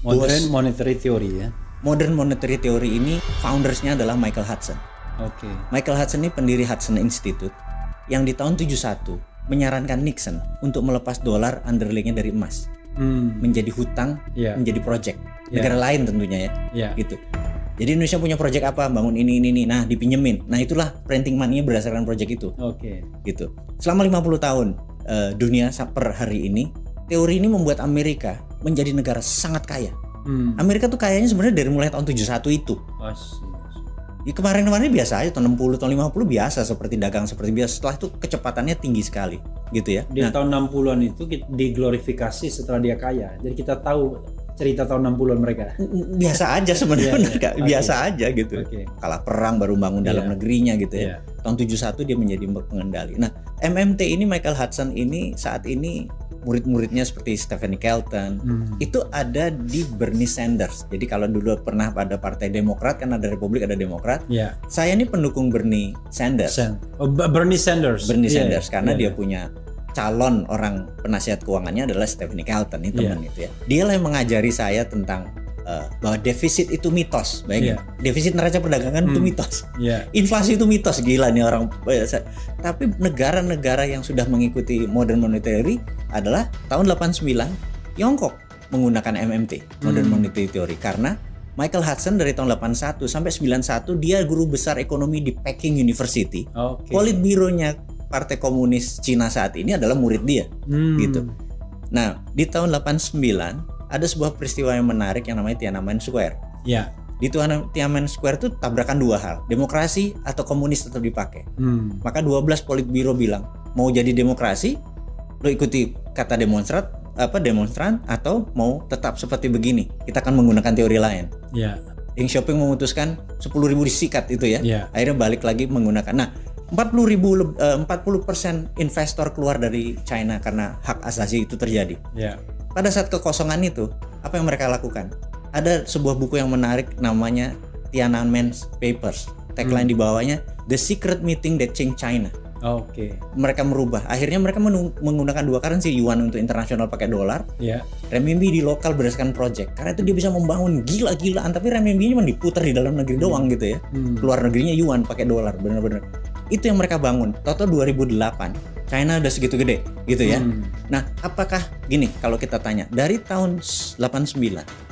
Modern monetary theory ya. Modern monetary theory ini foundersnya adalah Michael Hudson. Oke. Michael Hudson ini pendiri Hudson Institute yang di tahun 71 menyarankan Nixon untuk melepas dolar underlyingnya dari emas menjadi hutang, menjadi project negara lain tentunya ya, gitu. Jadi Indonesia punya project apa, bangun ini. Nah, dipinjemin. Nah, itulah printing money-nya berdasarkan project itu. Oke. Gitu. Selama 50 tahun dunia per hari ini, teori ini membuat Amerika menjadi negara sangat kaya. Amerika tuh kayaknya sebenarnya dari mulai tahun 71 itu. Ya, kemarin-kemarin biasa aja, tahun 60, tahun 50 biasa seperti dagang seperti biasa. Setelah itu kecepatannya tinggi sekali, gitu ya. Di tahun 60-an itu diglorifikasi setelah dia kaya. Jadi kita tahu cerita tahun 60-an mereka. Biasa aja sebenarnya, biasa aja gitu. Kalah perang baru bangun dalam negerinya gitu ya. Tahun 71 dia menjadi pengendali. Nah, MMT ini, Michael Hudson ini saat ini murid-muridnya seperti Stephanie Kelton itu ada di Bernie Sanders. Jadi kalau dulu pernah pada Partai Demokrat, kan ada Republik ada Demokrat. Saya ini pendukung Bernie Sanders. Bernie Sanders. Karena dia punya calon orang penasihat keuangannya adalah Stephanie Kelton, itu teman itu ya. Dialah yang mengajari saya tentang bahwa defisit itu mitos. Bayangin, defisit neraca perdagangan itu mitos. Inflasi itu mitos, gila nih orang. Tapi negara-negara yang sudah mengikuti modern monetary adalah tahun 89 Tiongkok menggunakan MMT, modern monetary theory, karena Michael Hudson dari tahun 81 sampai 91 dia guru besar ekonomi di Peking University. Politbironya Partai Komunis Cina saat ini adalah murid dia, gitu. Nah, di tahun 89 ada sebuah peristiwa yang menarik yang namanya Tiananmen Square. Di Tiananmen Square itu tabrakan dua hal, demokrasi atau komunis tetap dipakai. Maka 12 politbiro bilang, mau jadi demokrasi, lo ikuti kata demonstran, atau mau tetap seperti begini, kita akan menggunakan teori lain. Deng Xiaoping memutuskan 10.000 disikat itu ya. Akhirnya balik lagi menggunakan. Nah, 40% investor keluar dari China karena hak asasi itu terjadi. Pada saat kekosongan itu, apa yang mereka lakukan? Ada sebuah buku yang menarik namanya Tiananmen Papers. Tagline di bawahnya, The Secret Meeting That Changed China. Mereka merubah. Akhirnya mereka menggunakan dua currency, yuan untuk internasional pakai dolar, renminbi di lokal berdasarkan project. Karena itu dia bisa membangun gila-gilaan, tapi renminbi cuma diputar di dalam negeri doang gitu ya. Luar negerinya yuan pakai dolar, benar-benar. Itu yang mereka bangun. Toto 2008, China udah segitu gede gitu ya. Nah, apakah gini kalau kita tanya dari tahun 89,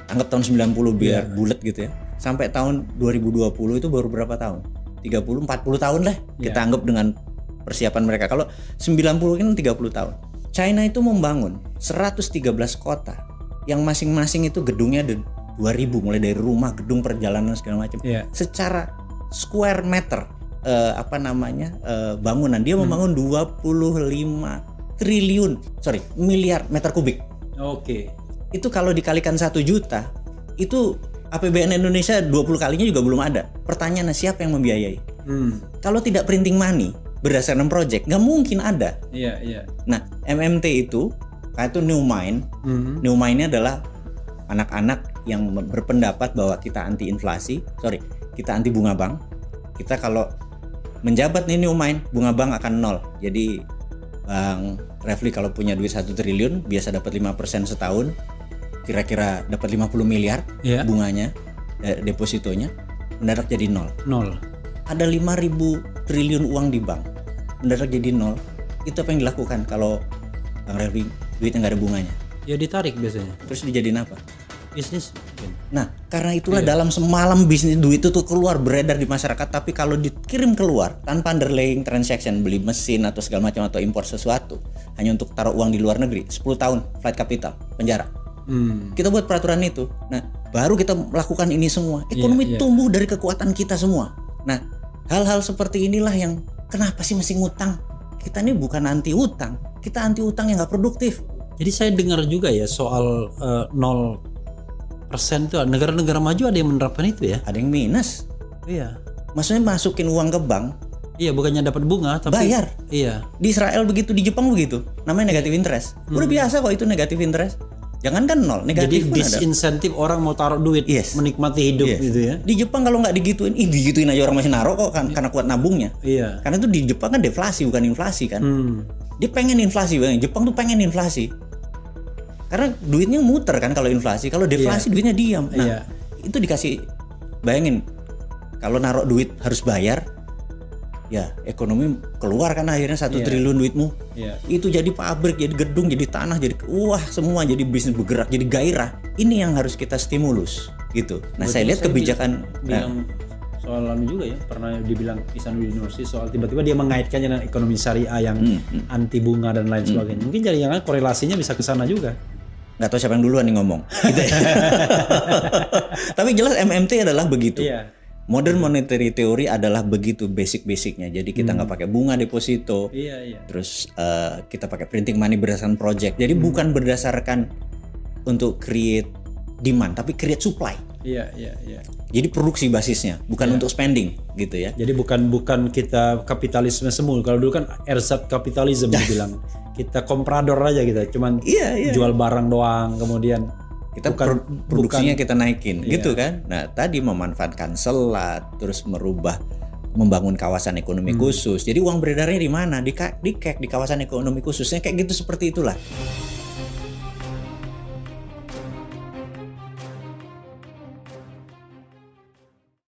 anggap tahun 90 biar bulat gitu ya, sampai tahun 2020 itu baru berapa tahun? 30, 40 tahun lah kita anggap dengan persiapan mereka. Kalau 90 kan 30 tahun. China itu membangun 113 kota yang masing-masing itu gedungnya ada 2000, mulai dari rumah, gedung, perjalanan segala macam. Secara square meter bangunan dia membangun 25 triliun miliar meter kubik. Itu kalau dikalikan 1 juta, itu APBN Indonesia 20 kalinya juga belum ada. Pertanyaannya siapa yang membiayai? Kalau tidak printing money berdasarkan project, nggak mungkin ada. Nah, MMT itu New Mind. New Mind-nya adalah anak-anak yang berpendapat bahwa kita anti inflasi, kita anti bunga bank. Kita kalau menjabat nih New Mind, bunga bank akan 0. Jadi Bang Refli kalau punya duit 1 triliun biasa dapat 5% setahun, kira-kira dapat 50 miliar bunganya, depositonya, mendadak jadi 0. Ada 5.000 triliun uang di bank, mendadak jadi 0. Itu apa yang dilakukan kalau Bang Refli duitnya nggak ada bunganya? Ya ditarik biasanya. Terus dijadiin apa? Bisnis. Nah, karena itulah dalam semalam bisnis duit itu tuh keluar beredar di masyarakat, tapi kalau dikirim keluar tanpa underlying transaction, beli mesin atau segala macam atau impor sesuatu hanya untuk taruh uang di luar negeri, 10 tahun flight capital, penjara. Kita buat peraturan itu. Nah, baru kita melakukan ini semua. Ekonomi tumbuh dari kekuatan kita semua. Nah, hal-hal seperti inilah yang kenapa sih mesti ngutang? Kita ini bukan anti utang, kita anti utang yang nggak produktif. Jadi saya dengar juga ya soal 0% itu negara-negara maju ada yang menerapkan itu ya? Ada yang minus. Maksudnya masukin uang ke bank. Bukannya dapat bunga tapi bayar. Di Israel begitu, di Jepang begitu. Namanya negative interest. Udah biasa kok itu negative interest. Jangankan 0, negatif. Jadi disinsentif orang mau taruh duit, menikmati hidup gitu ya. Di Jepang kalau nggak digituin, digituin aja orang masih naruh kok karena kuat nabungnya. Karena itu di Jepang kan deflasi bukan inflasi kan. Dia pengen inflasi, Jepang tuh pengen inflasi. Karena duitnya muter kan kalau inflasi, kalau deflasi duitnya diam. Nah, itu dikasih, bayangin kalau naruh duit harus bayar, ya ekonomi keluar kan akhirnya 1 triliun duitmu. Itu jadi pabrik, jadi gedung, jadi tanah, jadi semua jadi bisnis bergerak, jadi gairah. Ini yang harus kita stimulus gitu. Nah, saya lihat kebijakan bilang soal juga ya, pernah dibilang Ihsanuddin Nursi soal tiba-tiba dia mengaitkannya dengan ekonomi syariah yang anti bunga dan lain sebagainya. Mungkin jangan korelasinya bisa ke sana juga. Nggak tahu siapa yang duluan nih ngomong. Gitu ya. Tapi jelas MMT adalah begitu. Modern monetary theory adalah begitu basic-basicnya. Jadi kita nggak pakai bunga deposito. Terus kita pakai printing money berdasarkan project. Jadi bukan berdasarkan untuk create demand, tapi create supply. Jadi produksi basisnya, bukan untuk spending gitu ya. Jadi bukan kita kapitalisme semu. Kalau dulu kan ersat kapitalisme dibilang. Kita komprador aja kita, cuman jual barang doang, kemudian kita produksinya kita naikin gitu kan. Nah, tadi memanfaatkan selat, terus membangun kawasan ekonomi khusus. Jadi uang beredarnya di mana? Di kawasan ekonomi khususnya kayak gitu, seperti itulah.